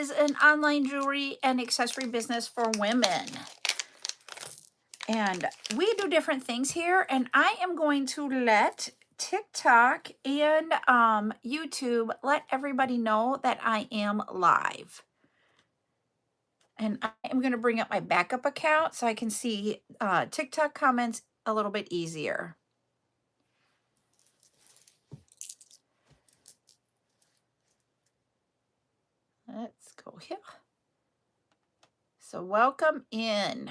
is an online jewelry and accessory business for women. And we do different things here, and I am going to let TikTok and YouTube let everybody know that I am live. And I am going to bring up my backup account so I can see TikTok comments a little bit easier. Let's go here. So welcome in.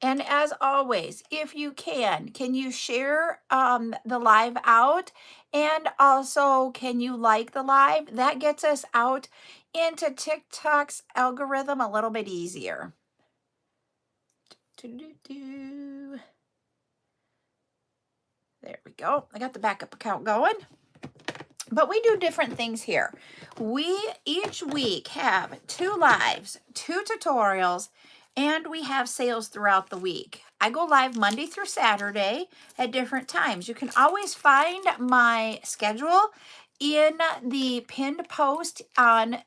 And as always, if you can you share the live out? And also, can you like the live? That gets us out into TikTok's algorithm a little bit easier. There we go. I got the backup account going. But we do different things here. We each week have 2 lives, 2 tutorials, and we have sales throughout the week. I go live Monday through Saturday at different times. You can always find my schedule in the pinned post on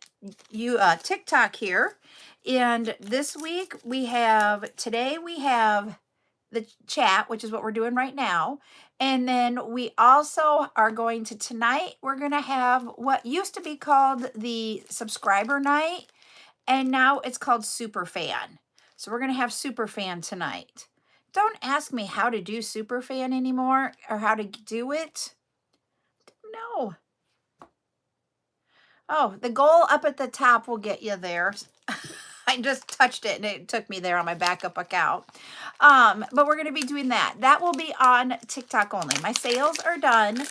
TikTok here. And this week today we have the chat, which is what we're doing right now. And then we also are going to tonight, we're going to have what used to be called the subscriber night. And now it's called Super Fan. So we're going to have Super Fan tonight. Don't ask me how to do Super Fan anymore or how to do it. No. Oh, the goal up at the top will get you there. I just touched it and it took me there on my backup account. But we're going to be doing that. That will be on TikTok only. My sales are done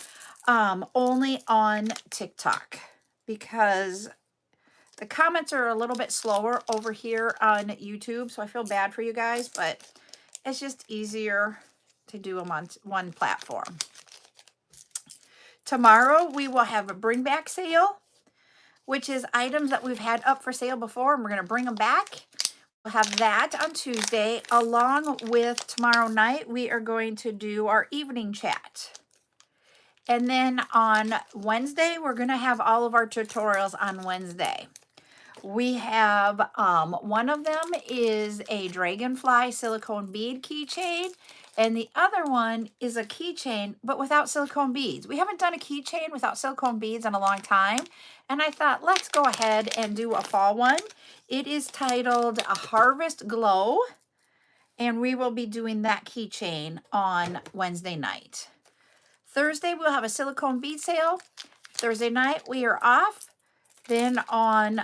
only on TikTok because the comments are a little bit slower over here on YouTube. So I feel bad for you guys, but it's just easier to do them on one platform. Tomorrow we will have a bring back sale, which is items that we've had up for sale before, and we're going to bring them back. We'll have that on Tuesday. Along with tomorrow night, we are going to do our evening chat. And then on Wednesday, we're going to have all of our tutorials on Wednesday. We have, one of them is a dragonfly silicone bead keychain. And the other one is a keychain, but without silicone beads. We haven't done a keychain without silicone beads in a long time. And I thought, let's go ahead and do a fall one. It is titled A Harvest Glow. And we will be doing that keychain on Wednesday night. Thursday, we'll have a silicone bead sale. Thursday night, we are off. Then on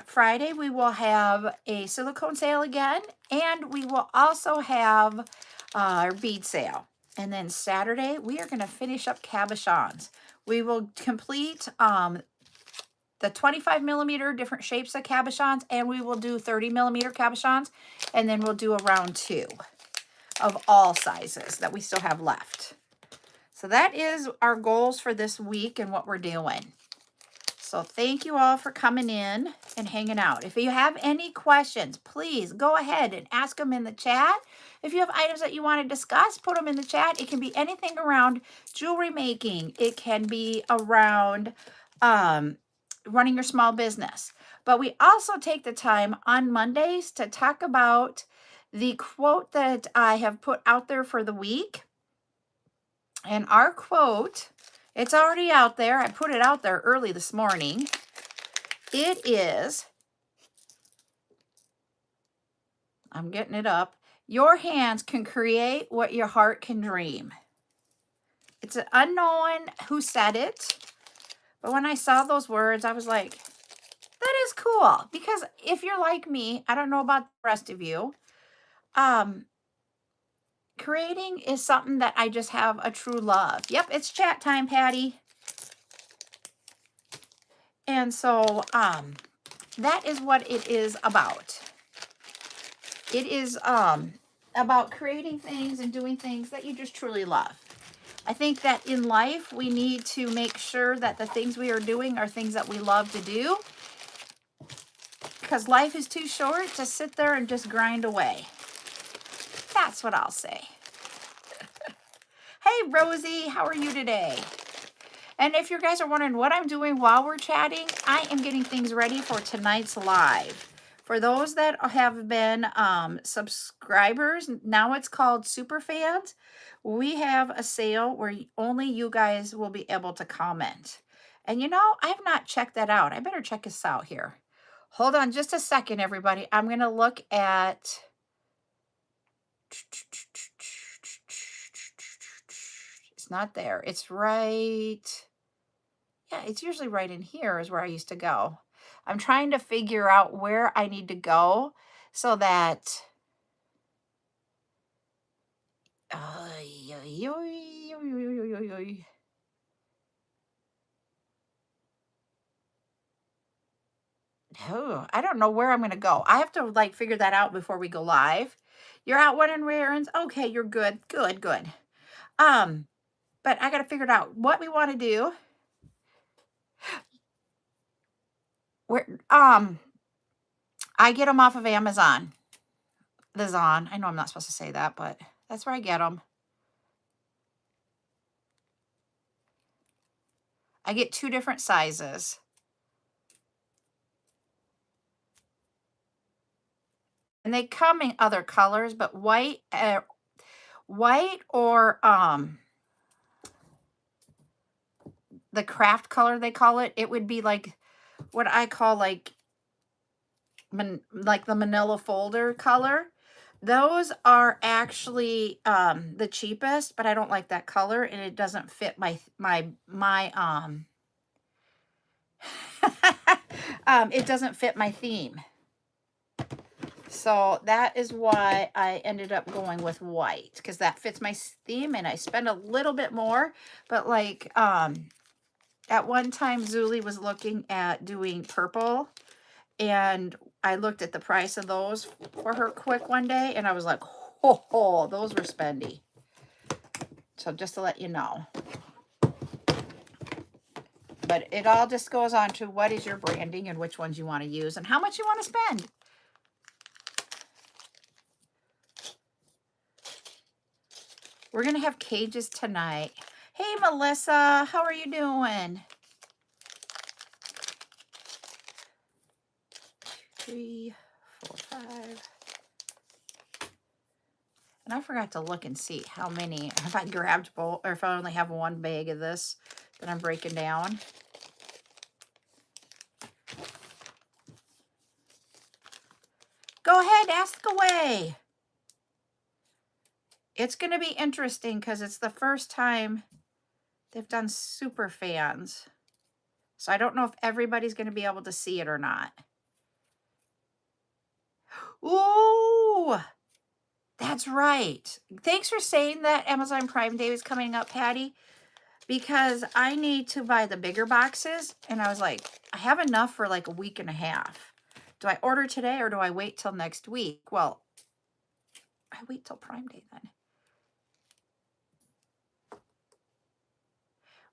Friday, we will have a silicone sale again. And we will also have our bead sale. And then Saturday, we are going to finish up cabochons. We will complete the 25 millimeter different shapes of cabochons, and we will do 30 millimeter cabochons. And then we'll do a round 2 of all sizes that we still have left. So that is our goals for this week and what we're doing. So thank you all for coming in and hanging out. If you have any questions, please go ahead and ask them in the chat. If you have items that you want to discuss, put them in the chat. It can be anything around jewelry making. It can be around running your small business. But we also take the time on Mondays to talk about the quote that I have put out there for the week. And our quote, it's already out there. I put it out there early this morning. It is, I'm getting it up. Your hands can create what your heart can dream. It's an unknown who said it. But when I saw those words, I was like, that is cool. Because if you're like me, I don't know about the rest of you, creating is something that I just have a true love. Yep, it's chat time, Patty. And so that is what it is about. It is about creating things and doing things that you just truly love. I think that in life, we need to make sure that the things we are doing are things that we love to do. Because life is too short to sit there and just grind away. That's what I'll say. Hey, Rosie, how are you today? And if you guys are wondering what I'm doing while we're chatting, I am getting things ready for tonight's live. For those that have been subscribers, now it's called Super Fans. We have a sale where only you guys will be able to comment. And you know, I have not checked that out. I better check this out here. Hold on just a second, everybody. I'm going to look at... It's not there. It's right... Yeah, it's usually right in here is where I used to go. I'm trying to figure out where I need to go so that... Oh, I don't know where I'm going to go. I have to like figure that out before we go live. You're out running errands? Okay, you're good. Good, good. But I got to figure it out what we want to do. Where I get them off of Amazon. The Zon. I know I'm not supposed to say that, but that's where I get them. I get 2 different sizes. And they come in other colors, but white or the craft color they call it. It would be like what I call like the manila folder color. Those are actually the cheapest, but I don't like that color and it doesn't fit my it doesn't fit my theme. So that is why I ended up going with white, because that fits my theme and I spend a little bit more. But like at one time Zuli was looking at doing purple and I looked at the price of those for her quick one day and I was like, oh, those were spendy. So just to let you know. But it all just goes on to what is your branding and which ones you want to use and how much you want to spend. We're going to have cages tonight. Hey, Melissa, how are you doing? 3, 4, 5. And I forgot to look and see how many, if I grabbed both, or if I only have one bag of this that I'm breaking down. Go ahead, ask away. It's going to be interesting because it's the first time they've done super fans. So I don't know if everybody's going to be able to see it or not. Ooh, that's right. Thanks for saying that Amazon Prime Day is coming up, Patty, because I need to buy the bigger boxes. And I was like, I have enough for like a week and a half. Do I order today or do I wait till next week? Well, I wait till Prime Day then.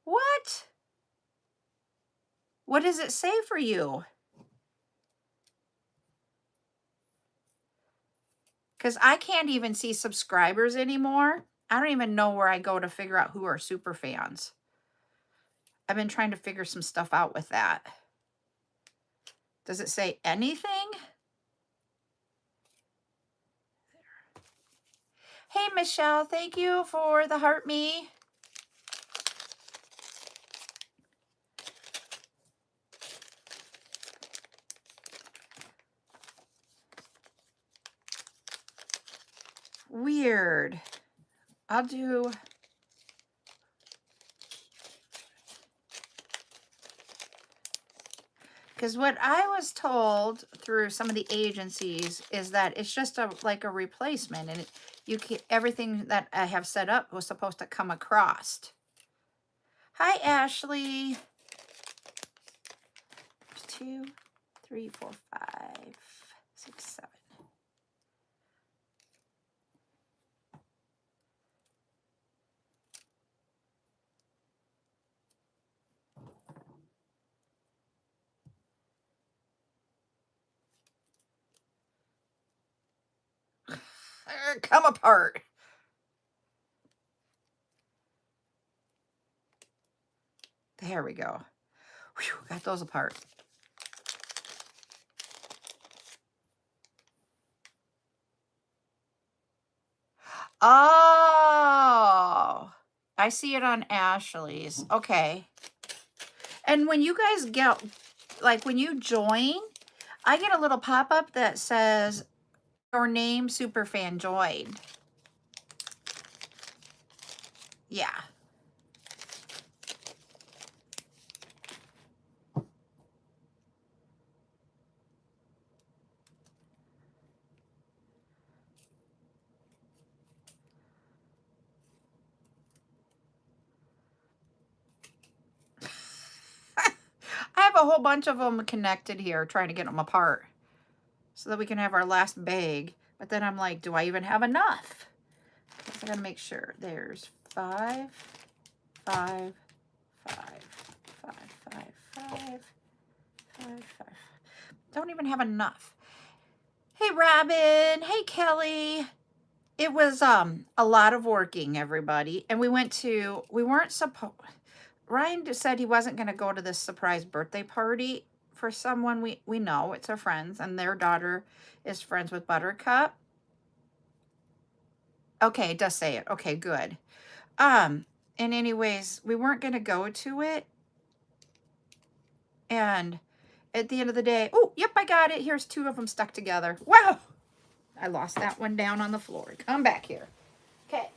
What? What does it say for you? Because I can't even see subscribers anymore. I don't even know where I go to figure out who are super fans. I've been trying to figure some stuff out with that. Does it say anything? Hey, Michelle, thank you for the heart me. Weird. I'll do... Because what I was told through some of the agencies is that it's just like a replacement, and everything that I have set up was supposed to come across. Hi, Ashley. 2, 3, 4, 5, 6, 7. Come apart. There we go. Whew, got those apart. Oh, I see it on Ashley's. Okay. And when you guys get, like when you join, I get a little pop-up that says your name superfan joined. Yeah. I have a whole bunch of them connected here, trying to get them apart so that we can have our last bag. But then I'm like, do I even have enough? Because I gotta make sure. There's 5, 5, 5, 5, 5, 5, 5, 5. Don't even have enough. Hey, Robin. Hey, Kelly. It was a lot of working, everybody. And we weren't supposed, Ryan just said he wasn't going to go to this surprise birthday party for someone we know. It's our friends, and their daughter is friends with Buttercup. Okay, it does say it. Okay, good. And anyways, we weren't going to go to it. And at the end of the day, oh, yep, I got it. Here's 2 of them stuck together. Wow. I lost that one down on the floor. Come back here. Okay.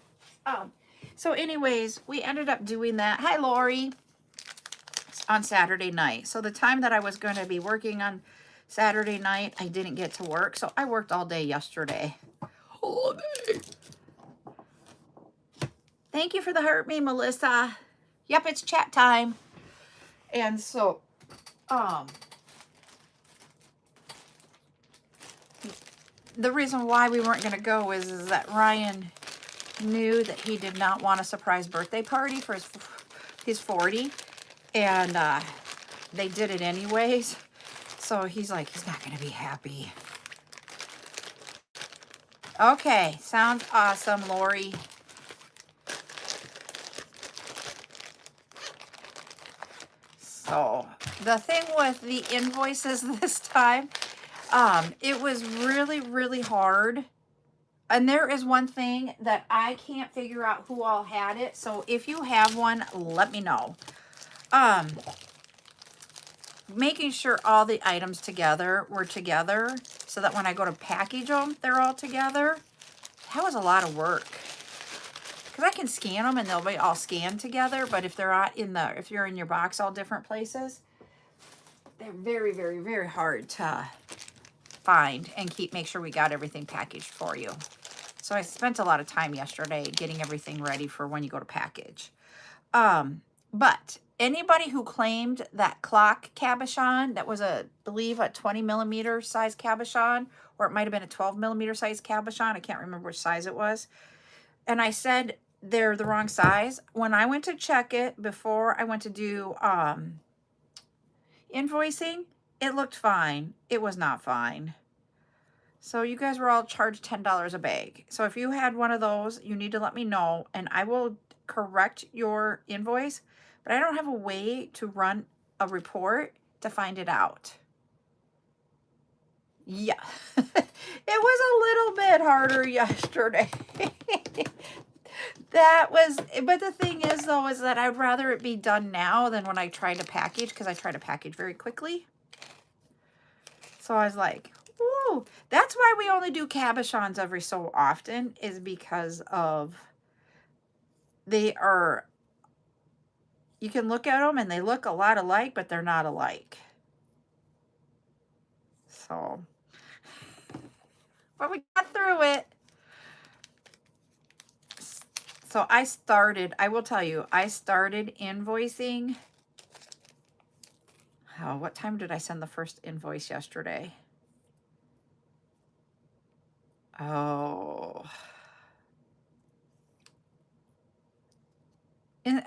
So anyways, we ended up doing that. Hi, Lori. On Saturday night. So the time that I was going to be working on Saturday night, I didn't get to work. So I worked all day yesterday. All day. Thank you for the heart me, Melissa. Yep, it's chat time. And so, the reason why we weren't going to go is that Ryan knew that he did not want a surprise birthday party for his 40. And they did it anyways. So he's like, he's not going to be happy. Okay, sounds awesome, Lori. So the thing with the invoices this time, it was really, really hard. And there is one thing that I can't figure out who all had it. So if you have one, let me know. Making sure all the items were together so that when I go to package them, they're all together. That was a lot of work. Because I can scan them and they'll be all scanned together. But if they're not if you're in your box all different places, they're very, very, very hard to find and make sure we got everything packaged for you. So I spent a lot of time yesterday getting everything ready for when you go to package. But anybody who claimed that clock cabochon, that was believe a 20 millimeter size cabochon, or it might have been a 12 millimeter size cabochon. I can't remember which size it was. And I said they're the wrong size. When I went to check it before I went to do invoicing, it looked fine. It was not fine. So you guys were all charged $10 a bag. So if you had one of those, you need to let me know and I will correct your invoice. But I don't have a way to run a report to find it out. Yeah, it was a little bit harder yesterday. But the thing is though, is that I'd rather it be done now than when I try to package, because I try to package very quickly. So I was like, ooh, that's why we only do cabochons every so often, is because of you can look at them and they look a lot alike, but they're not alike. So, but we got through it. So I will tell you, I started invoicing. Oh, what time did I send the first invoice yesterday? Oh.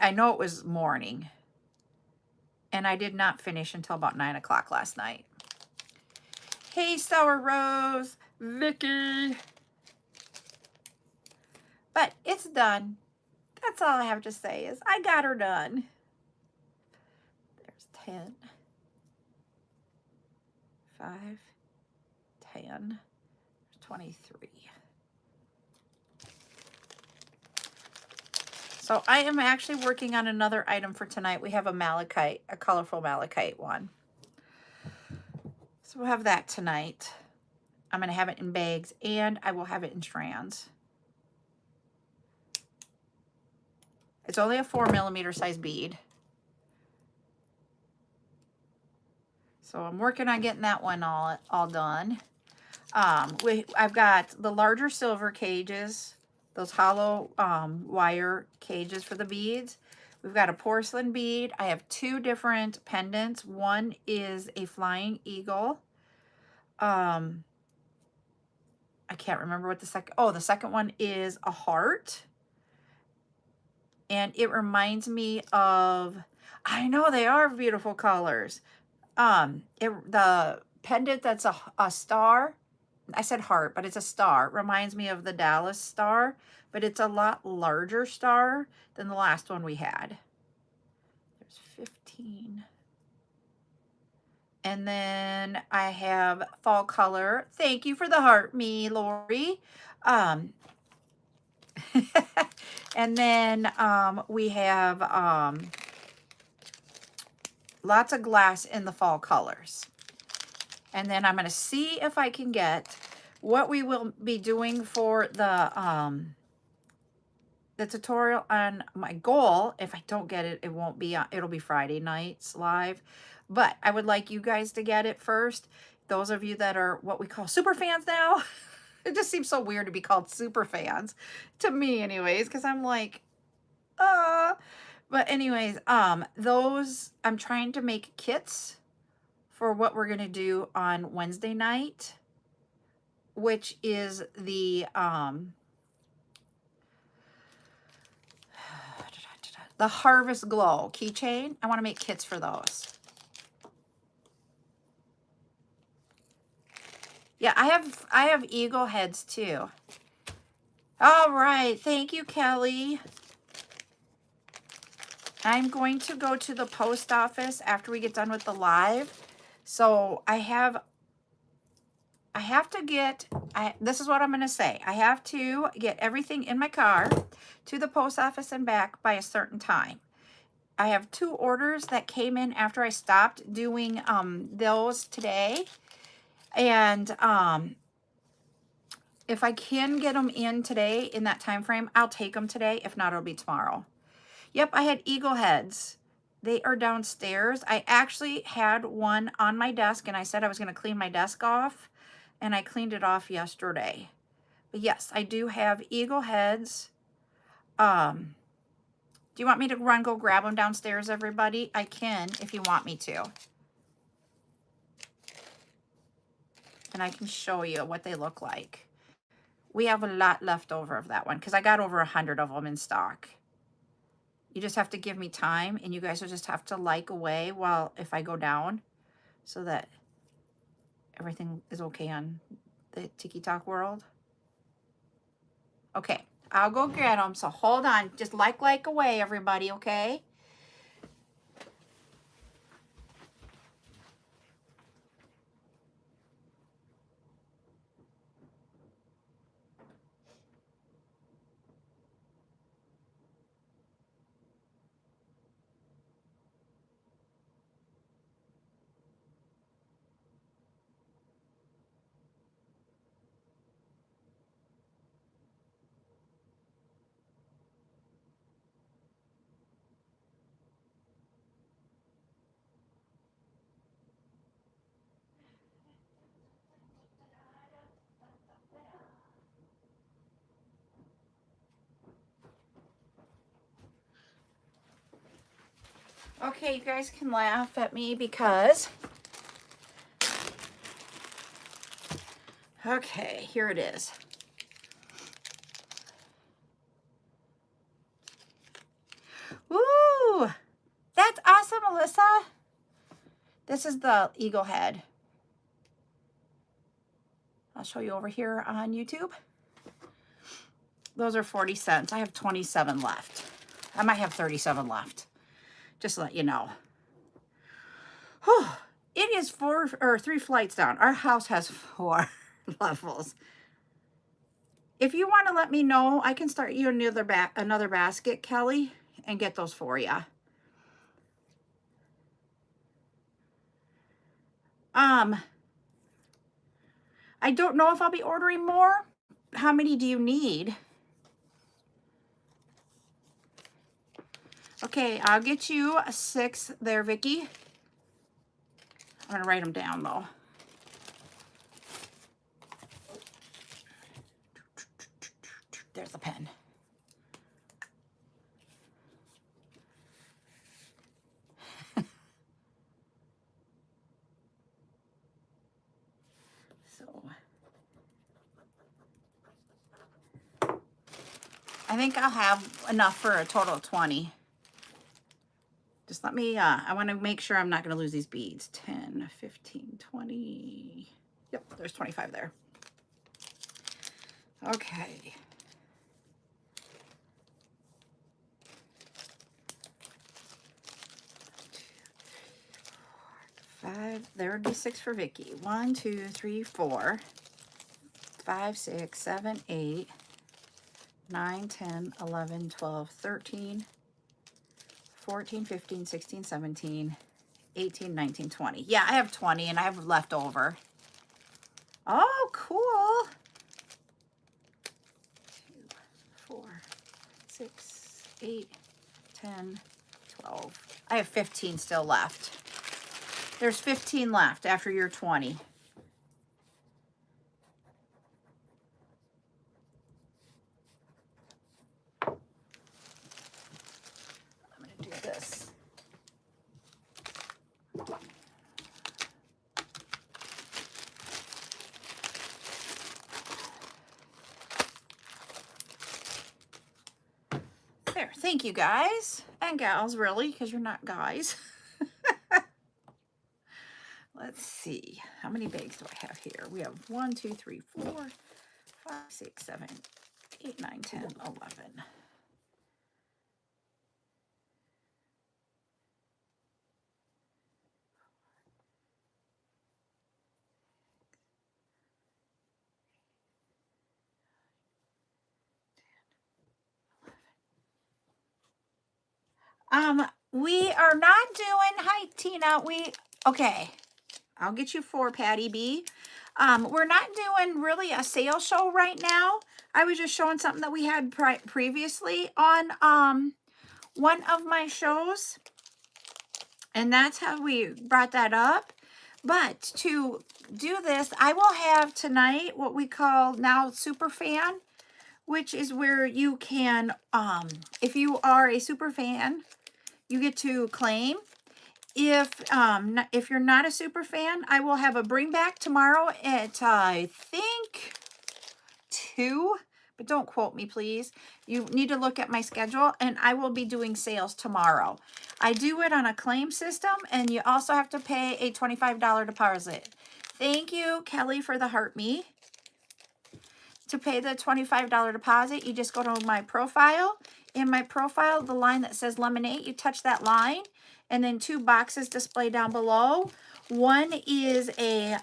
I know it was morning. And I did not finish until about 9 o'clock last night. Hey, Sour Rose, Vicky. But it's done. That's all I have to say is I got her done. 10, 5, 10, 23. So I am actually working on another item for tonight. We have a malachite, a colorful malachite one. So we'll have that tonight. I'm going to have it in bags, and I will have it in strands. It's only a 4mm size bead. So I'm working on getting that one all done. I've got the larger silver cages, those hollow wire cages for the beads. We've got a porcelain bead. I have 2 different pendants. One is a flying eagle. I can't remember what the second one is a heart. And it reminds me of, I know they are beautiful colors. The pendant that's a star, I said heart, but it's a star. Reminds me of the Dallas star, but it's a lot larger star than the last one we had. There's 15. And then I have fall color. Thank you for the heart, me, Lori. And then we have lots of glass in the fall colors. And then I'm going to see if I can get what we will be doing for the tutorial on my goal. If I don't get it, it won't be, it'll be Friday nights live. But I would like you guys to get it first. Those of you that are what we call super fans now. It just seems so weird to be called super fans to me anyways, because I'm like, but anyways, those, I'm trying to make kits for what we're going to do on Wednesday night, which is the Harvest Glow keychain. I want to make kits for those. Yeah, I have eagle heads too. All right, thank you, Kelly. I'm going to go to the post office after we get done with the live. So I have to get, this is what I'm going to say. I have to get everything in my car to the post office and back by a certain time. I have 2 orders that came in after I stopped doing those today. And if I can get them in today in that time frame, I'll take them today. If not, it'll be tomorrow. Yep, I had eagle heads. They are downstairs. I actually had one on my desk, and I said I was going to clean my desk off, and I cleaned it off yesterday. But yes, I do have eagle heads. Do you want me to go grab them downstairs, everybody? I can if you want me to. And I can show you what they look like. We have a lot left over of that one because I got over 100 of them in stock. You just have to give me time, and you guys will just have to like away while if I go down so that everything is okay on the Tiki Talk world. Okay, I'll go get them, so hold on. Just like away, everybody, okay? Okay, you guys can laugh at me because, okay, here it is. Woo! That's awesome, Alyssa. This is the eagle head. I'll show you over here on YouTube. Those are 40 cents. I have 27 left. I might have 37 left. Just to let you know. It is 3 flights down. Our house has 4 levels. If you want to let me know, I can start you another basket, Kelly, and get those for you. I don't know if I'll be ordering more. How many do you need? Okay, I'll get you a 6 there, Vicki. I'm going to write them down, though. There's the pen. So, I think I'll have enough for a total of 20. Just let me, I want to make sure I'm not going to lose these beads. 10, 15, 20. Yep, there's 25 there. Okay. Five. There would be 6 for Vicki. 1, 2, 3, 4, 5, 6, 7, 8, 9, 10, 11, 12, 13, 14, 15, 16, 17, 18, 19, 20. Yeah, I have 20 and I have left over. Oh, cool. 2, 4, 6, 8, 10, 12. I have 15 still left. There's 15 left after your 20. I'm going to do this. There. Thank you, guys. And gals, really, because you're not guys. Let's see. How many bags do I have here? We have 1, 2, 3, 4, 5, 6, 7, 8, 9, 10, 11. We are not doing, hi, Tina. Okay. I'll get you 4, Patty B. We're not doing really a sales show right now. I was just showing something that we had previously on one of my shows. And that's how we brought that up. But to do this, I will have tonight what we call now Super Fan, which is where you can, if you are a super fan, you get to claim. If you're not a super fan, I will have a bring back tomorrow at, I think, 2, but don't quote me, please. You need to look at my schedule, and I will be doing sales tomorrow. I do it on a claim system, and you also have to pay a $25 deposit. Thank you, Kelly, for the heart me. To pay the $25 deposit, you just go to my profile. In my profile, the line that says lemonade, you touch that line, and then 2 boxes display down below. One is a,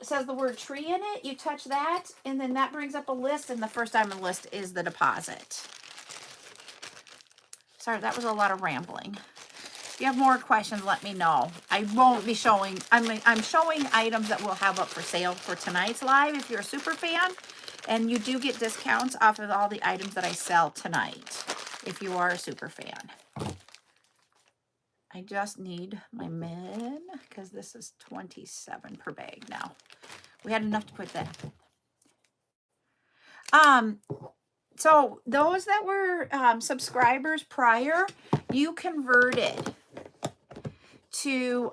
says the word tree in it. You touch that, and then that brings up a list, and the first item on the list is the deposit. Sorry, that was a lot of rambling. If you have more questions, let me know. I won't be showing, I'm showing items that we'll have up for sale for tonight's live if you're a super fan. And you do get discounts off of all the items that I sell tonight if you are a super fan. I just need my min because this is 27 per bag now. We had enough to put that. So those that were subscribers prior, you converted to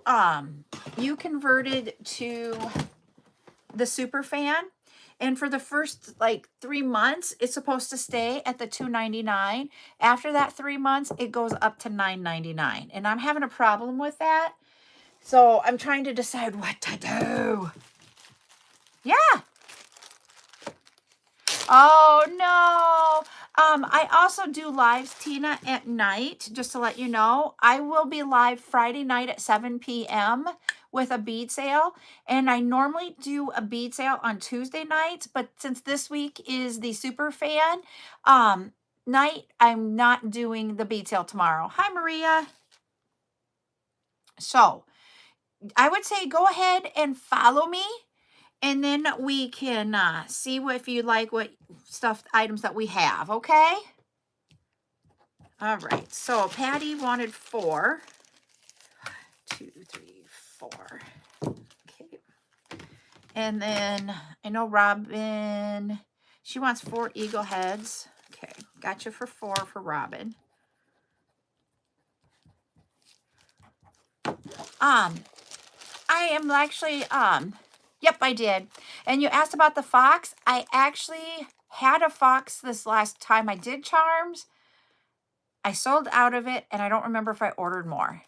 the super fan. And for the first like 3 months, it's supposed to stay at the $2.99. After that 3 months, it goes up to $9.99. And I'm having a problem with that. So I'm trying to decide what to do. Yeah. Oh, no. I also do lives, Tina, at night, just to let you know. I will be live Friday night at 7 p.m. with a bead sale. And I normally do a bead sale on Tuesday nights, but since this week is the super fan night, I'm not doing the bead sale tomorrow. Hi, Maria. So I would say go ahead and follow me. And then we can see if you like what items that we have, okay? All right, so Patty wanted 4. 2, 3, 4. Okay. And then I know Robin, she wants 4 eagle heads. Okay, gotcha for 4 for Robin. I am actually, yep, I did. And you asked about the fox. I actually had a fox this last time I did charms. I sold out of it, and I don't remember if I ordered more.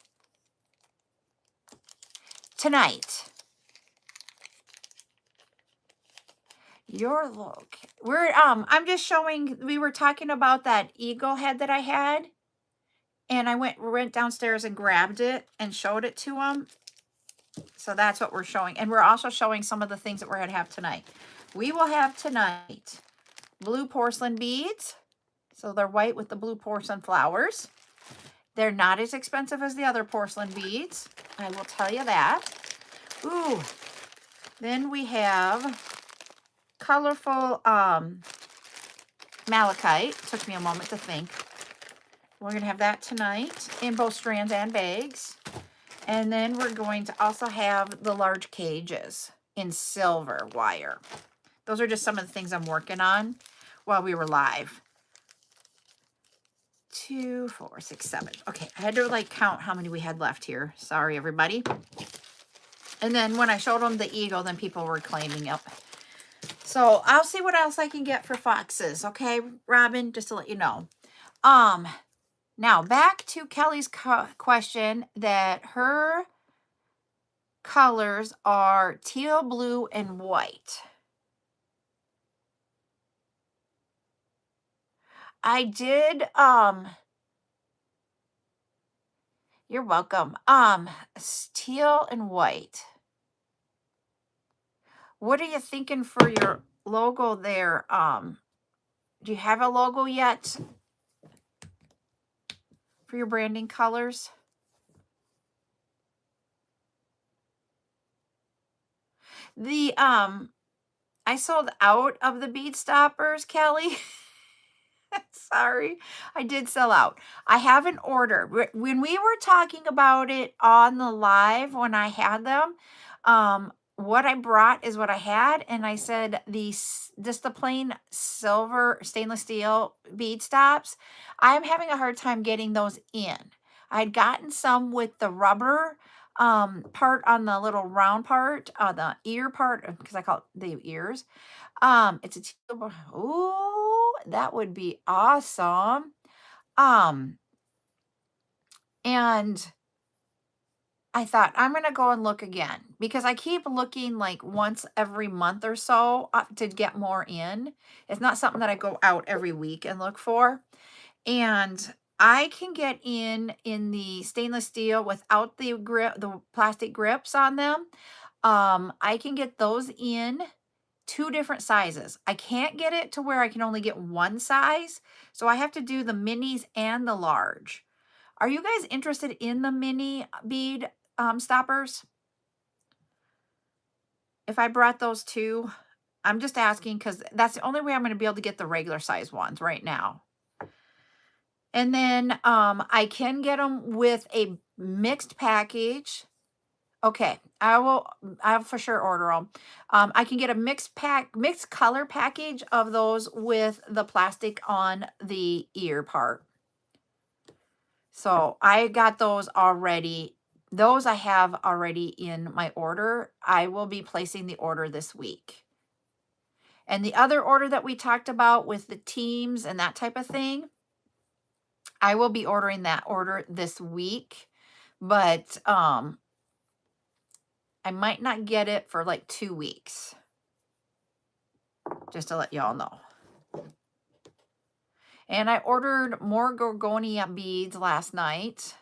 Tonight. Your look. I'm just showing, we were talking about that eagle head that I had. And I went downstairs and grabbed it and showed it to him. So that's what we're showing. And we're also showing some of the things that we're going to have tonight. We will have tonight blue porcelain beads. So they're white with the blue porcelain flowers. They're not as expensive as the other porcelain beads. I will tell you that. Ooh. Then we have colorful malachite. Took me a moment to think. We're going to have that tonight in both strands and bags. And then we're going to also have the large cages in silver wire. Those are just some of the things I'm working on while we were live. 2, 4, 6, 7. Okay, I had to like count how many we had left here. Sorry, everybody. And then when I showed them the eagle, then people were claiming it. So I'll see what else I can get for foxes. Okay, Robin, just to let you know. Now back to Kelly's question that her colors are teal, blue, and white. I did, you're welcome. Teal and white. What are you thinking for your logo there? Do you have a logo yet for your branding colors? The, I sold out of the bead stoppers, Kelly. Sorry, I did sell out. I have an order. When we were talking about it on the live, when I had them, what I brought is what I had. And I said, just the plain silver stainless steel bead stops, I'm having a hard time getting those in. I had gotten some with the rubber part on the little round part, the ear part, because I call it the ears. It's a teal. Ooh, that would be awesome. And I thought I'm going to go and look again because I keep looking like once every month or so to get more in. It's not something that I go out every week and look for. And I can get in the stainless steel without the plastic grips on them. I can get those in 2 different sizes. I can't get it to where I can only get one size. So I have to do the minis and the large. Are you guys interested in the mini bead stoppers? If I brought those 2, I'm just asking because that's the only way I'm going to be able to get the regular size ones right now. And then I can get them with a mixed package. Okay, I'll for sure order them. I can get a mixed color package of those with the plastic on the ear part. So I got those already. Those I have already in my order. I will be placing the order this week. And the other order that we talked about with the teams and that type of thing, I will be ordering that order this week. But I might not get it for like 2 weeks. Just to let y'all know. And I ordered more gorgonia beads last night.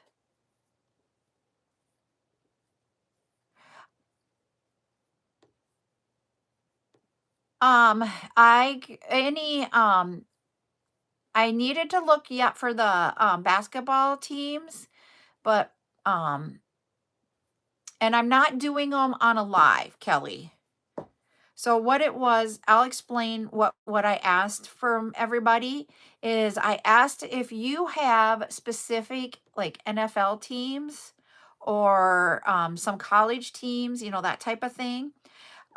Um, I g- any I needed to look yet for the basketball teams, but um and I'm not doing them on a live, Kelly. So what it was, I'll explain what I asked from everybody is I asked if you have specific like NFL teams or some college teams, you know, that type of thing,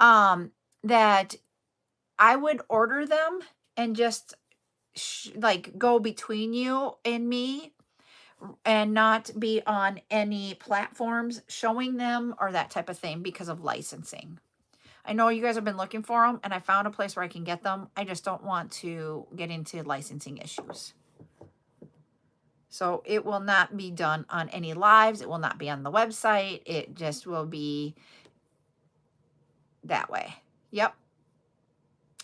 that I would order them and just like go between you and me and not be on any platforms showing them or that type of thing because of licensing. I know you guys have been looking for them and I found a place where I can get them. I just don't want to get into licensing issues. So it will not be done on any lives. It will not be on the website. It just will be that way. Yep.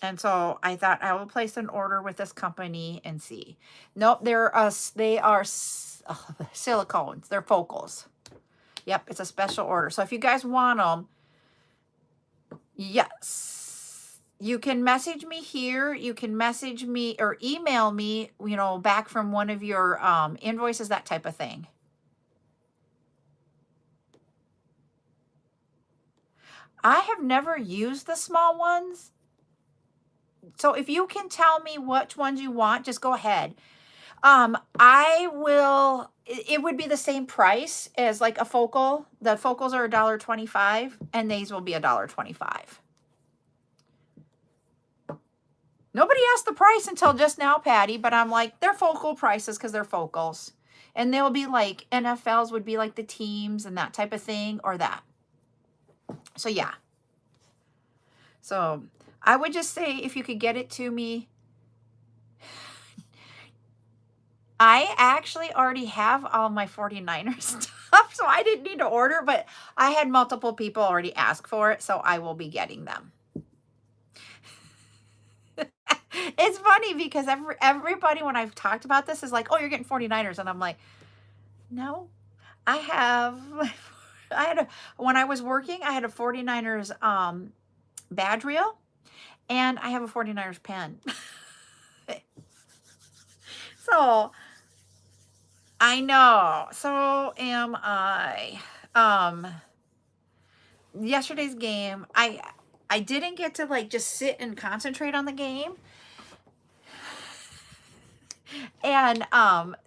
And so I thought I will place an order with this company and see. Nope, they are silicones. They're focals. Yep, it's a special order. So if you guys want them, yes, you can message me here. You can message me or email me, you know, back from one of your invoices, that type of thing. I have never used the small ones. So if you can tell me which ones you want, just go ahead. I will, it would be the same price as like a focal. The focals are $1.25 and these will be $1.25. Nobody asked the price until just now, Patty, but I'm like, they're focal prices because they're focals. And they'll be like, NFLs would be like the teams and that type of thing or that. So yeah. So I would just say if you could get it to me. I actually already have all my 49ers stuff, so I didn't need to order, but I had multiple people already ask for it, so I will be getting them. It's funny because everybody, when I've talked about this, is like, oh, you're getting 49ers. And I'm like, no, I have, when I was working, I had a 49ers badge reel, and I have a 49ers pen. So I know. So am I. Yesterday's game, I didn't get to like just sit and concentrate on the game. And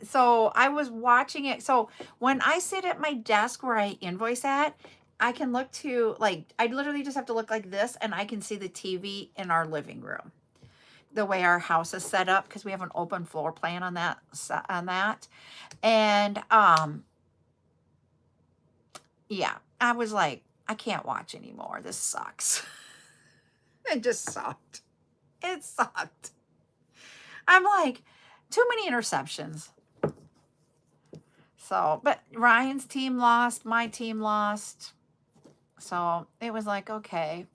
so I was watching it. So when I sit at my desk where I invoice at, I can look to like, I literally just have to look like this and I can see the TV in our living room. The way our house is set up, because we have an open floor plan on that. And yeah, I was like, I can't watch anymore. This sucks. It just sucked. It sucked. I'm like, too many interceptions. So, but Ryan's team lost, my team lost. So it was like, okay.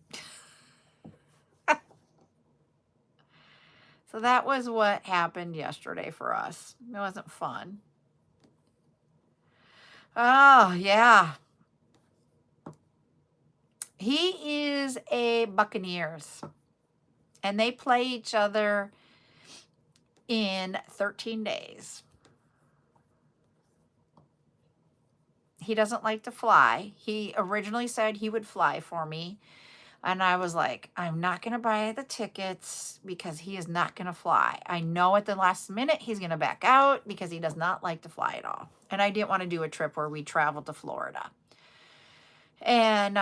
So that was what happened yesterday for us. It wasn't fun. Oh, yeah. He is a Buccaneers. And they play each other in 13 days. He doesn't like to fly. He originally said he would fly for me. And I was like, I'm not going to buy the tickets because he is not going to fly. I know at the last minute he's going to back out because he does not like to fly at all. And I didn't want to do a trip where we traveled to Florida. And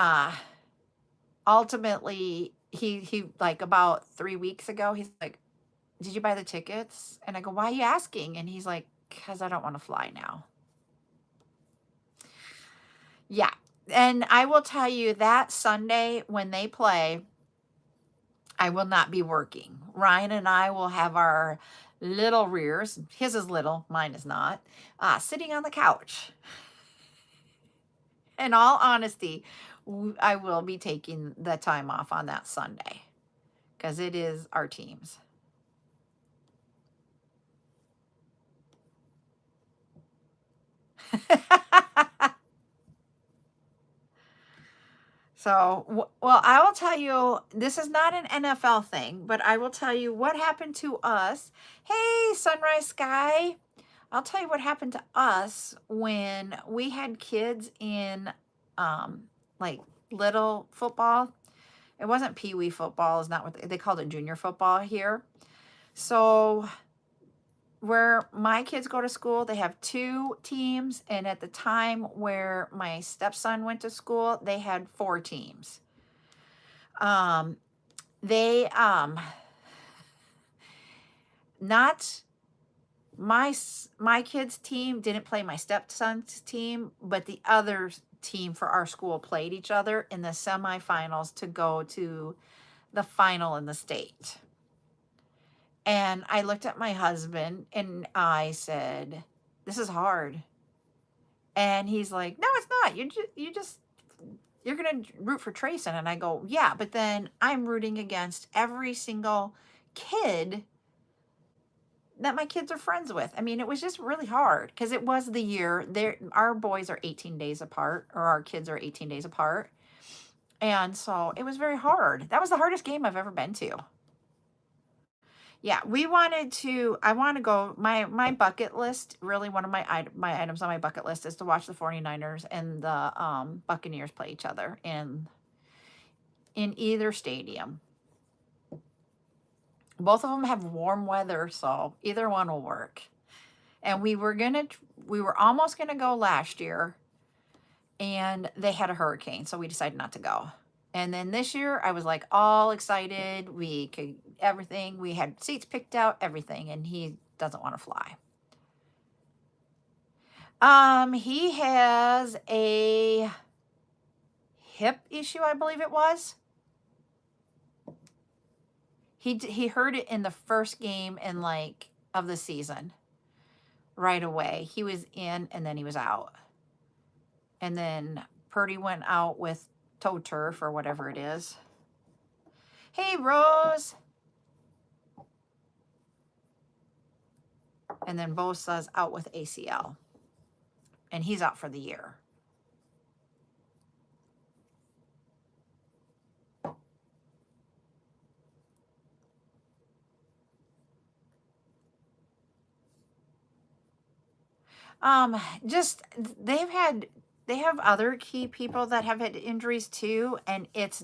ultimately, he like about 3 weeks ago, he's like, did you buy the tickets? And I go, why are you asking? And he's like, because I don't want to fly now. Yeah. And I will tell you that Sunday when they play, I will not be working. Ryan and I will have our little rears, his is little, mine is not, sitting on the couch. In all honesty, I will be taking the time off on that Sunday because it is our teams. So, well, I will tell you, this is not an NFL thing, but I will tell you what happened to us. Hey, Sunrise Sky. I'll tell you what happened to us when we had kids in um like little football. It wasn't pee-wee football, is not what they called it, junior football here. So where my kids go to school, they have two teams, and at the time where my stepson went to school, they had four teams. They not my kids team didn't play my stepson's team, but the other team for our school played each other in the semifinals to go to the final in the state. And I looked at my husband and I said, "This is hard." And he's like, "No, it's not. You're going to root for Trayson." And I go, "Yeah, but then I'm rooting against every single kid that my kids are friends with." I mean, it was just really hard because it was the year. Our boys are 18 days apart, or our kids are 18 days apart. And so it was very hard. That was the hardest game I've ever been to. Yeah, I want to go, my bucket list, really one of my items on my bucket list is to watch the 49ers and the Buccaneers play each other in either stadium. Both of them have warm weather, so either one will work. And we were almost gonna go last year, and they had a hurricane, so we decided not to go. And then this year, I was like all excited. We could everything. We had seats picked out, everything, and he doesn't want to fly. He has a hip issue, I believe it was. He heard it in the first game of the season. Right away, he was in, and then he was out. And then Purdy went out with toe turf or whatever it is. Hey, Rose. And then Bosa's out with ACL. And he's out for the year. Just they have other key people that have had injuries too, and it's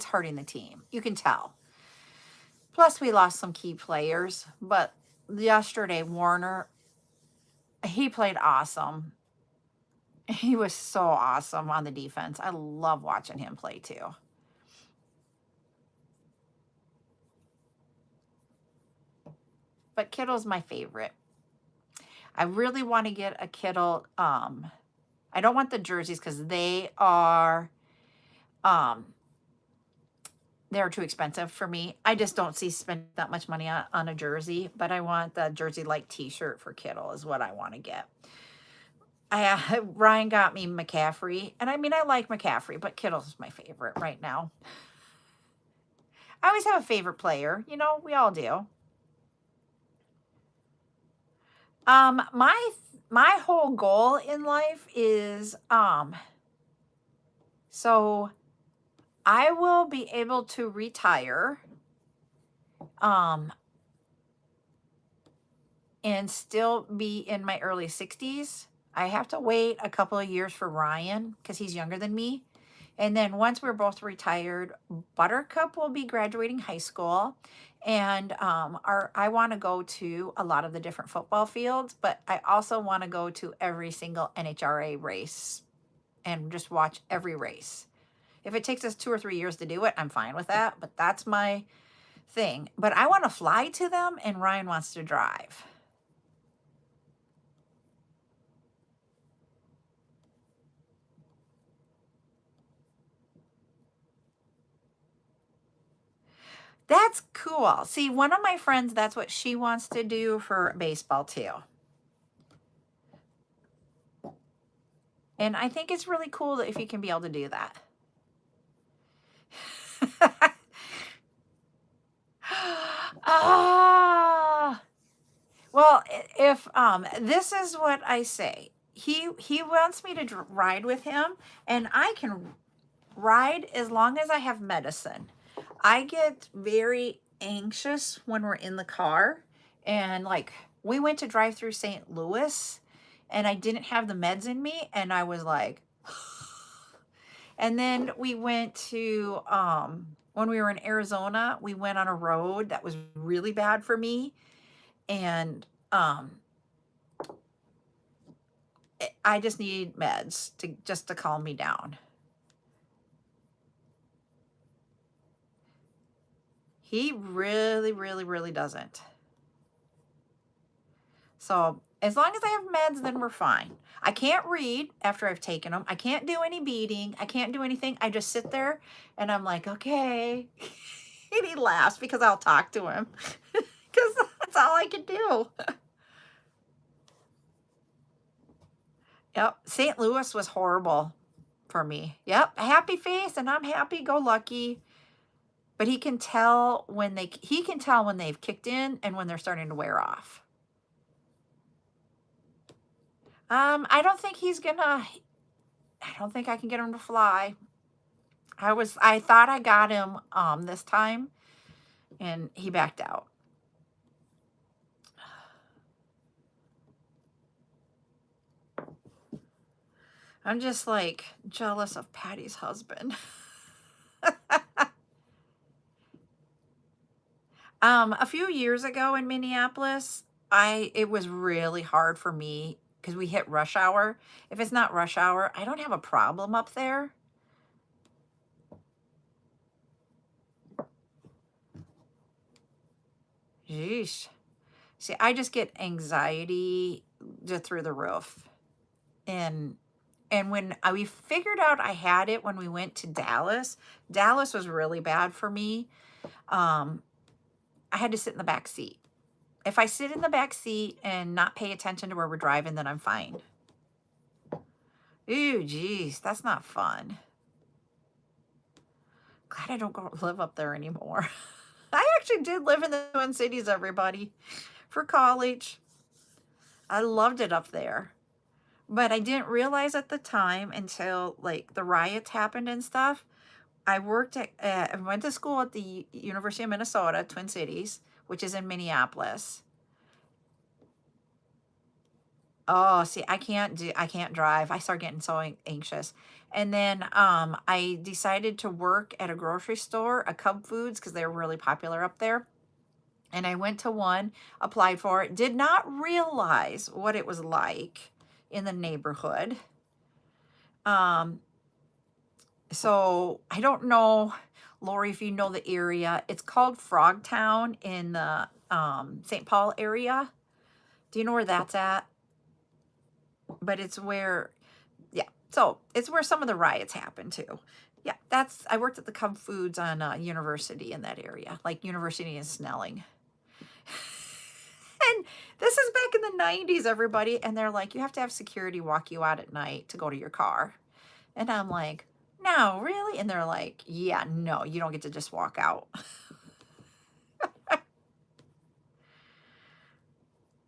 hurting the team. You can tell. Plus, we lost some key players, but yesterday Warner, he played awesome. He was so awesome on the defense. I love watching him play too. But Kittle's my favorite. I really want to get a Kittle. I don't want the jerseys because they're too expensive for me. I just don't see spending that much money on a jersey, but I want the jersey-like t-shirt for Kittle is what I want to get. Ryan got me McCaffrey, and I mean, I like McCaffrey, but Kittle's my favorite right now. I always have a favorite player. You know, we all do. My whole goal in life is so I will be able to retire and still be in my early 60s. I have to wait a couple of years for Ryan because he's younger than me. And then once we're both retired, Buttercup will be graduating high school. And I want to go to a lot of the different football fields, but I also want to go to every single NHRA race and just watch every race. If it takes us 2 or 3 years to do it, I'm fine with that, but that's my thing. But I want to fly to them, and Ryan wants to drive. That's cool. See, one of my friends, that's what she wants to do for baseball too. And I think it's really cool that if you can be able to do that. Well, if this is what I say. he wants me to ride with him, and I can ride as long as I have medicine. I get very anxious when we're in the car, and like we went to drive through St. Louis and I didn't have the meds in me, and I was like and then we went to when we were in Arizona, we went on a road that was really bad for me, and I just need meds to calm me down. He really, really, really doesn't. So as long as I have meds, then we're fine. I can't read after I've taken them. I can't do any beading. I can't do anything. I just sit there and I'm like, okay. And he laughs because I'll talk to him because that's all I can do. Yep. St. Louis was horrible for me. Yep. Happy face, and I'm happy go lucky. But he can tell when they've kicked in and when they're starting to wear off. I don't think I don't think I can get him to fly. I thought I got him this time, and he backed out. I'm just like jealous of Patty's husband. A few years ago in Minneapolis, it was really hard for me because we hit rush hour. If it's not rush hour, I don't have a problem up there. Jeez. See, I just get anxiety just through the roof. And when we figured out I had it when we went to Dallas, Dallas was really bad for me. I had to sit in the back seat. If I sit in the back seat and not pay attention to where we're driving, then I'm fine. Ooh, geez, that's not fun. Glad I don't live up there anymore. I actually did live in the Twin Cities, everybody, for college. I loved it up there. But I didn't realize at the time until like the riots happened and stuff. I went to school at the University of Minnesota, Twin Cities, which is in Minneapolis. Oh, see, I can't drive. I start getting so anxious. And then I decided to work at a grocery store, a Cub Foods, because they were really popular up there. And I went to one, applied for it, did not realize what it was like in the neighborhood. So I don't know, Lori, if you know the area. It's called Frogtown in the St. Paul area. Do you know where that's at? But it's where, yeah. So it's where some of the riots happened too. Yeah, I worked at the Cub Foods on University in that area, like University in Snelling. And this is back in the 90s, everybody. And they're like, you have to have security walk you out at night to go to your car. And I'm like, no, really? And they're like, yeah, no, you don't get to just walk out.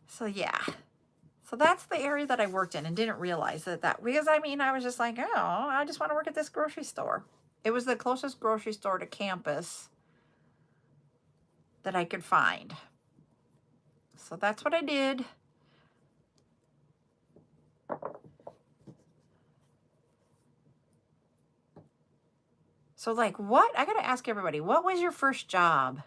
So yeah. So that's the area that I worked in, and didn't realize that because I mean, I was just like, oh, I just want to work at this grocery store. It was the closest grocery store to campus that I could find. So that's what I did. So like, what? I got to ask everybody, what was your first job?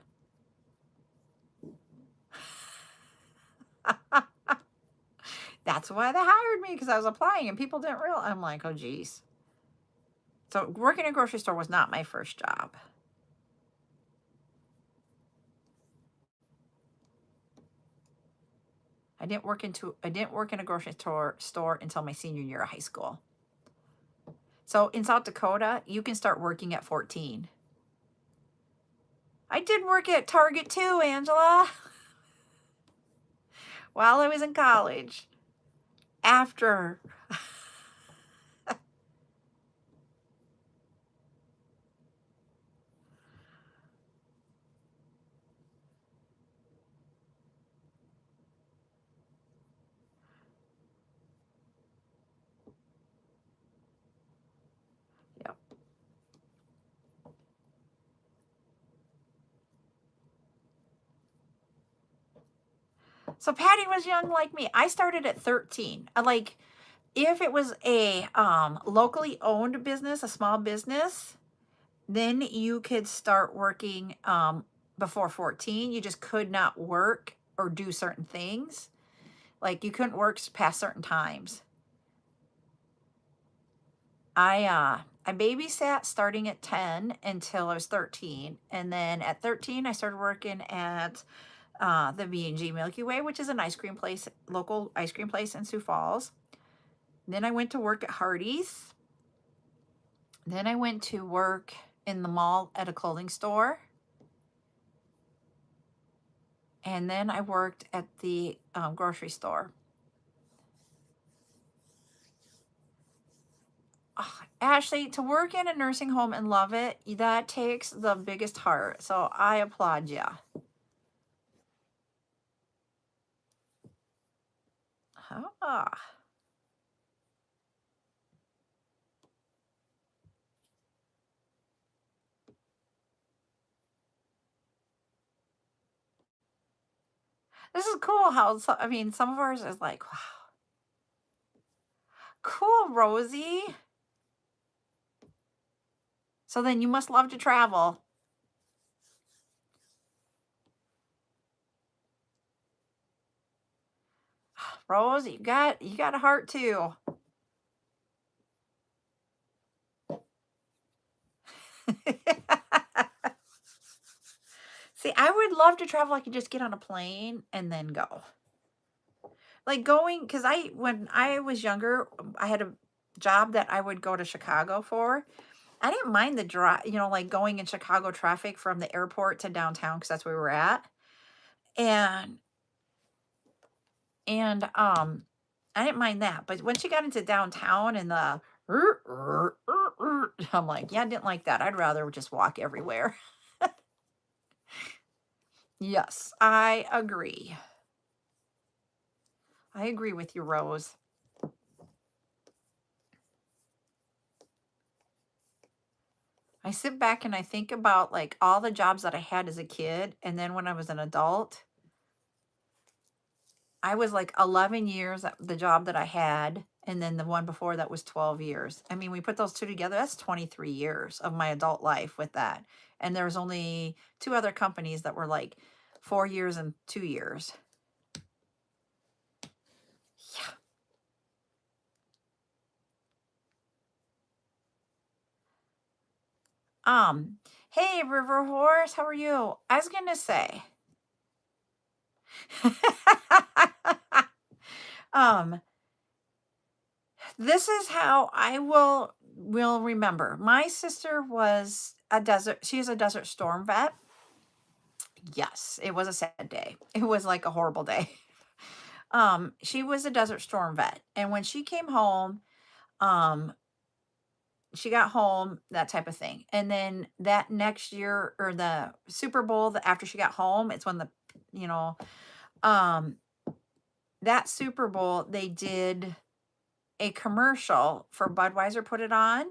That's why they hired me, because I was applying and people didn't realize. I'm like, oh, geez. So working in a grocery store was not my first job. I didn't work in a grocery store until my senior year of high school. So in South Dakota, you can start working at 14. I did work at Target too, Angela, while I was in college. After. So Patty was young like me. I started at 13. Like, if it was a locally owned business, a small business, then you could start working before 14. You just could not work or do certain things. Like, you couldn't work past certain times. I babysat starting at 10 until I was 13, and then at 13 I started working at the B&G Milky Way, which is an ice cream place, local ice cream place in Sioux Falls. Then I went to work at Hardee's. Then I went to work in the mall at a clothing store. And then I worked at the grocery store. Oh, Ashley, to work in a nursing home and love it, that takes the biggest heart. So I applaud you. Ah. This is cool how, I mean, some of ours is like, wow. Cool, Rosie. So then you must love to travel. Rose, you got a heart too. See, I would love to travel. I could just get on a plane and then go. Like going, because when I was younger, I had a job that I would go to Chicago for. I didn't mind the drive, like going in Chicago traffic from the airport to downtown because that's where we were at. And I didn't mind that. But once you got into downtown and the I'm like, yeah, I didn't like that. I'd rather just walk everywhere. Yes, I agree. I agree with you, Rose. I sit back and I think about like all the jobs that I had as a kid, and then when I was an adult, I was like 11 years at the job that I had, and then the one before that was 12 years. I mean, we put those two together, that's 23 years of my adult life with that. And there was only two other companies that were like 4 years and 2 years. Yeah. Hey, River Horse, how are you? I was gonna say, um, this is how I will remember. My sister was she's a Desert Storm vet. Yes, it was a sad day. It was like a horrible day. She was a Desert Storm vet, and when she came home, um, she got home, that type of thing. And then that next year, or the Super Bowl, after she got home, it's when you know, um, that Super Bowl, they did a commercial for Budweiser, put it on,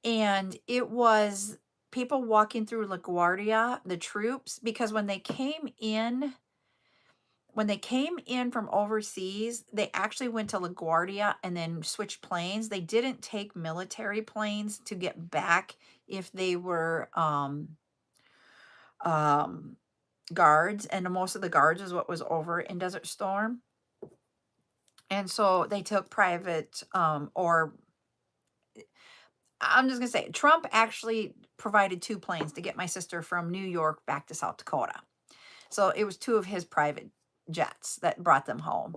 and it was people walking through LaGuardia, the troops, because when they came in from overseas, they actually went to LaGuardia and then switched planes. They didn't take military planes to get back if they were um, guards, and most of the guards is what was over in Desert Storm. And so they took private, or I'm just going to say, Trump actually provided two planes to get my sister from New York back to South Dakota. So it was two of his private jets that brought them home.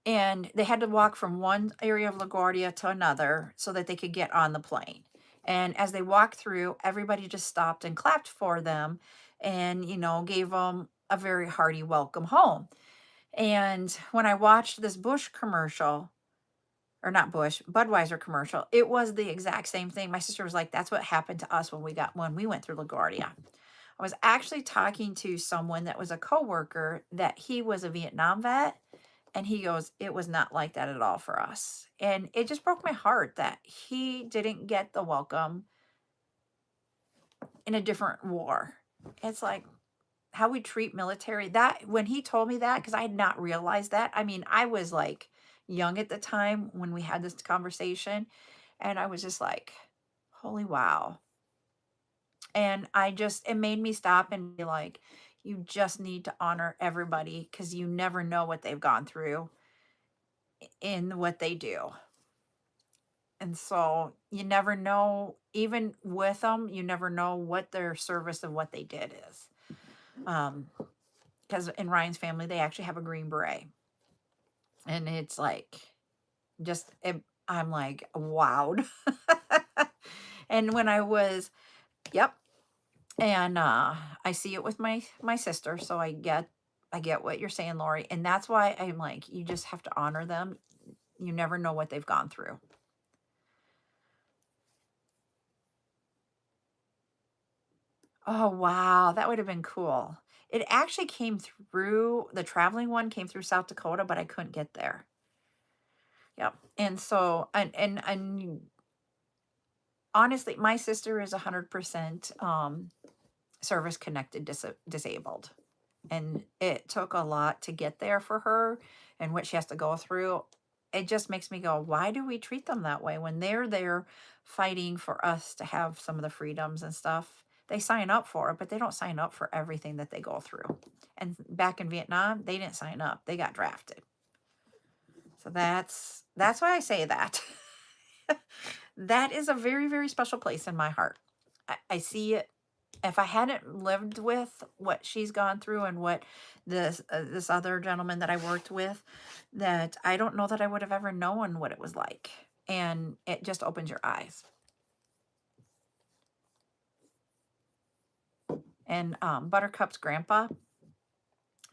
And they had to walk from one area of LaGuardia to another so that they could get on the plane. And as they walked through, everybody just stopped and clapped for them and, gave them a very hearty welcome home. And when I watched this Bush commercial, or not Bush, Budweiser commercial, it was the exact same thing. My sister was like, that's what happened to us when we went through LaGuardia. I was actually talking to someone that was a coworker that he was a Vietnam vet, and he goes, it was not like that at all for us. And it just broke my heart that he didn't get the welcome in a different war. It's like, how we treat military, that when he told me that, because I had not realized that. I mean, I was like young at the time when we had this conversation, and I was just like, holy wow. And it made me stop and be like, you just need to honor everybody because you never know what they've gone through in what they do. And so you never know, even with them, you never know what their service of what they did is. Because in Ryan's family, they actually have a Green Beret. And it's like, I'm like, wowed. And when I was, yep. And I see it with my sister, so I get what you're saying, Lori. And that's why I'm like, you just have to honor them. You never know what they've gone through. Oh, wow. That would have been cool. It actually came through, the traveling one came through South Dakota, but I couldn't get there. Yep. And so, and honestly, my sister is 100% service connected disabled. And it took a lot to get there for her and what she has to go through. It just makes me go, why do we treat them that way when they're there fighting for us to have some of the freedoms and stuff? They sign up for it, but they don't sign up for everything that they go through. And back in Vietnam, they didn't sign up. They got drafted. So that's why I say that. That is a very, very special place in my heart. I see it. If I hadn't lived with what she's gone through and what this other gentleman that I worked with, that I don't know that I would have ever known what it was like. And it just opens your eyes. And Buttercup's grandpa,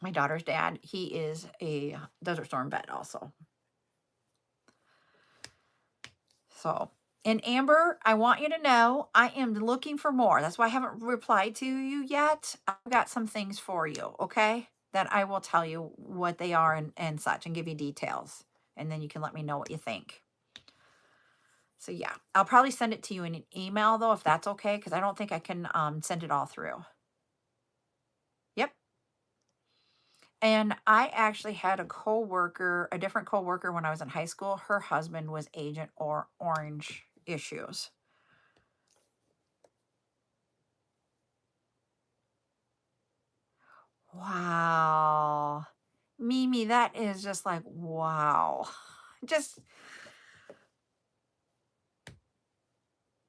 my daughter's dad, he is a Desert Storm vet also. So, and Amber, I want you to know I am looking for more. That's why I haven't replied to you yet. I've got some things for you, okay? That I will tell you what they are and such and give you details. And then you can let me know what you think. So yeah, I'll probably send it to you in an email though, if that's okay, because I don't think I can send it all through. Yep. And I actually had a different coworker when I was in high school. Her husband was Agent Orange issues. Wow. Mimi, that is just like, wow. Just,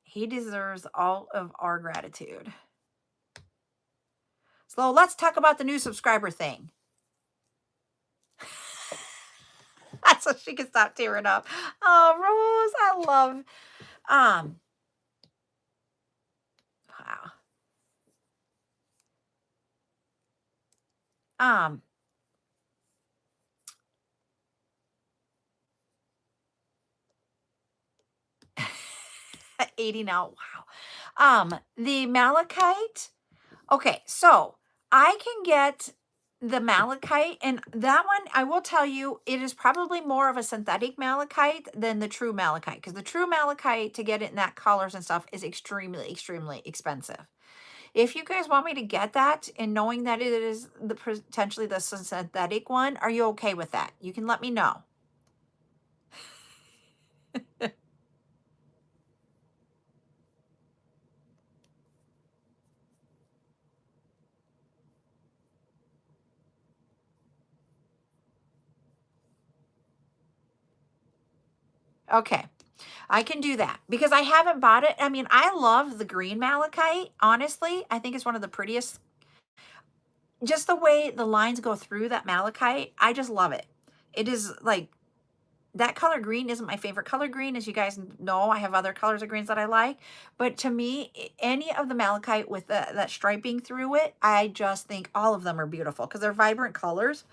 he deserves all of our gratitude. So let's talk about the new subscriber thing. So she can stop tearing up. Oh, Rose, I love, wow. 80 now. Wow. The malachite. Okay, so I can get the malachite, and that one, I will tell you, it is probably more of a synthetic malachite than the true malachite, because the true malachite, to get it in that colors and stuff, is extremely, extremely expensive. If you guys want me to get that, and knowing that it is potentially the synthetic one, are you okay with that? You can let me know. Okay. I can do that because I haven't bought it. I mean, I love the green malachite. Honestly, I think it's one of the prettiest. Just the way the lines go through that malachite, I just love it. It is like, that color green isn't my favorite color green. As you guys know, I have other colors of greens that I like. But to me, any of the malachite with that striping through it, I just think all of them are beautiful because they're vibrant colors.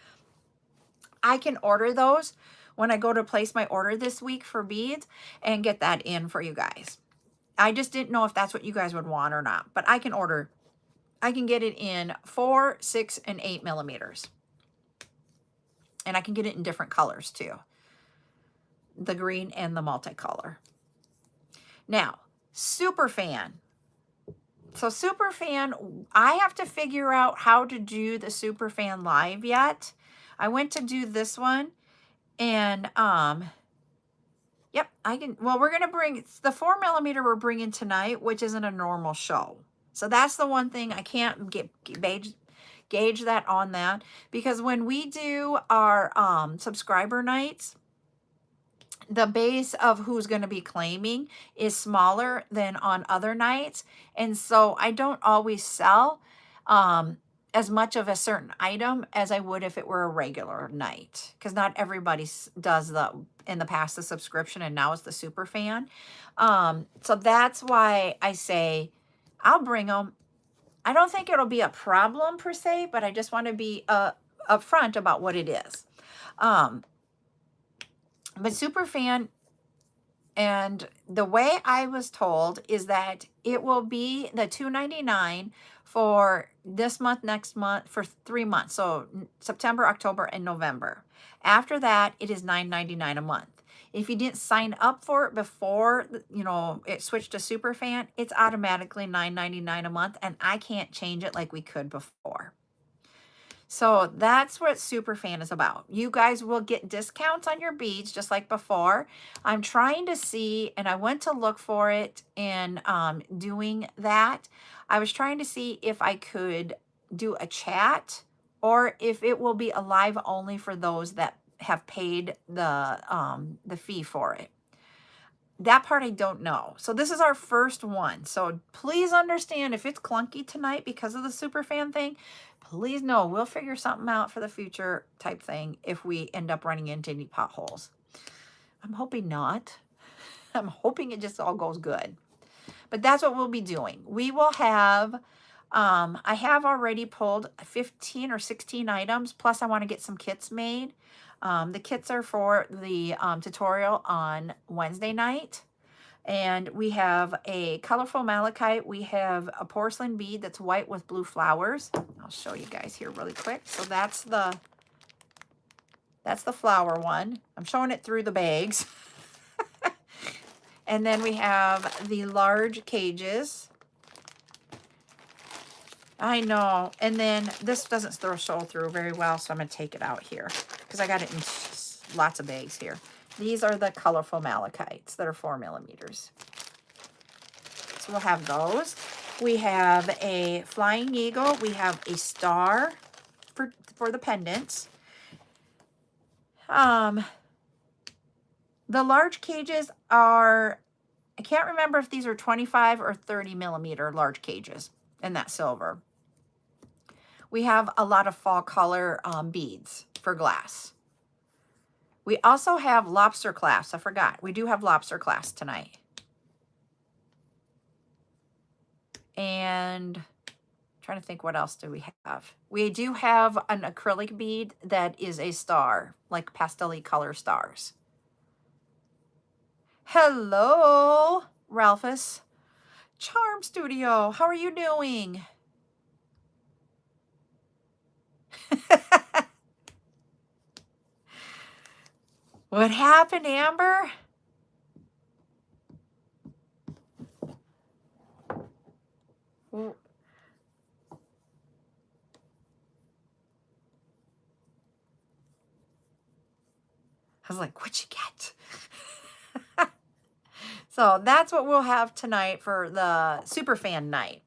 I can order those when I go to place my order this week for beads and get that in for you guys. I just didn't know if that's what you guys would want or not, but I can get it in 4, 6, and 8 millimeters. And I can get it in different colors too. The green and the multicolor. Now, super fan. So Superfan, I have to figure out how to do the Superfan live yet. I went to do this one and yep, I can. Well, we're going to bring the 4mm we're bringing tonight, which isn't a normal show. So that's the one thing I can't gauge that on that, because when we do our subscriber nights, the base of who's going to be claiming is smaller than on other nights. And so I don't always sell as much of a certain item as I would if it were a regular night, because not everybody does in the past the subscription, and now it's the super fan. So that's why I say I'll bring them. I don't think it'll be a problem per se, but I just want to be upfront about what it is. But super fan, and the way I was told is that it will be the $2.99 for this month, next month, for 3 months. So September, October, and November. After that, it is $9.99 a month. If you didn't sign up for it before, you know, it switched to Superfan, it's automatically $9.99 a month, and I can't change it like we could before. So that's what Superfan is about. You guys will get discounts on your beads just like before. I'm trying to see, and I went to look for it in doing that. I was trying to see if I could do a chat or if it will be a live only for those that have paid the fee for it. That part I don't know. So this is our first one. So please understand if it's clunky tonight because of the Superfan thing, please know we'll figure something out for the future type thing if we end up running into any potholes. I'm hoping not. I'm hoping it just all goes good. But that's what we'll be doing. We will have, I have already pulled 15 or 16 items, plus I want to get some kits made. The kits are for the tutorial on Wednesday night. And we have a colorful malachite. We have a porcelain bead that's white with blue flowers. I'll show you guys here really quick. So that's the flower one. I'm showing it through the bags. And then we have the large cages. I know. And then this doesn't show through very well, so I'm going to take it out here because I got it in lots of bags here. These are the colorful malachites that are 4mm. So we'll have those. We have a flying eagle. We have a star for the pendants. The large cages are, I can't remember if these are 25 or 30mm large cages in that silver. We have a lot of fall color beads for glass. We also have lobster clasps. I forgot. We do have lobster clasps tonight. And I'm trying to think, what else do we have? We do have an acrylic bead that is a star, like pastel-y color stars. Hello, Ralphus. Charm Studio, how are you doing? What happened, Amber? I was like, what'd you get? So that's what we'll have tonight for the Superfan night.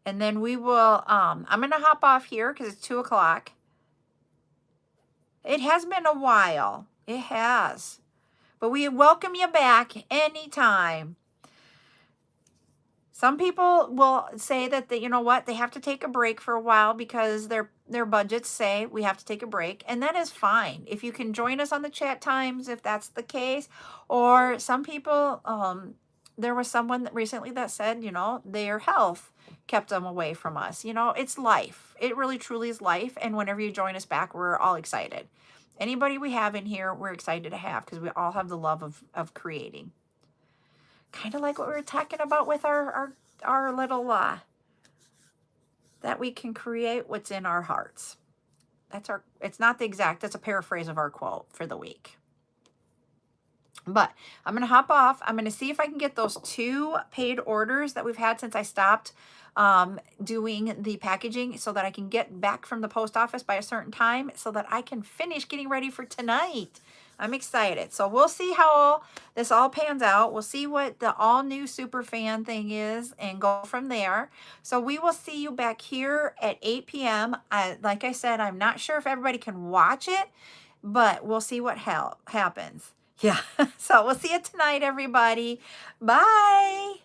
And then we will, I'm going to hop off here because it's 2 o'clock. It has been a while. It has. But we welcome you back anytime. Some people will say that you know what, they have to take a break for a while because their budgets say we have to take a break, and that is fine. If you can join us on the chat times, if that's the case, or some people, there was someone recently that said, you know, their health kept them away from us. You know, it's life. It really truly is life, and whenever you join us back, we're all excited. Anybody we have in here, we're excited to have because we all have the love of creating. Kind of like what we were talking about with our little, that we can create what's in our hearts. That's it's not the exact, that's a paraphrase of our quote for the week. But I'm going to hop off. I'm going to see if I can get those 2 paid orders that we've had since I stopped doing the packaging, so that I can get back from the post office by a certain time so that I can finish getting ready for tonight. I'm excited. So we'll see how this all pans out. We'll see what the all new super fan thing is and go from there. So we will see you back here at 8 p.m. Like I said, I'm not sure if everybody can watch it, but we'll see what happens. Yeah. So we'll see you tonight, everybody. Bye.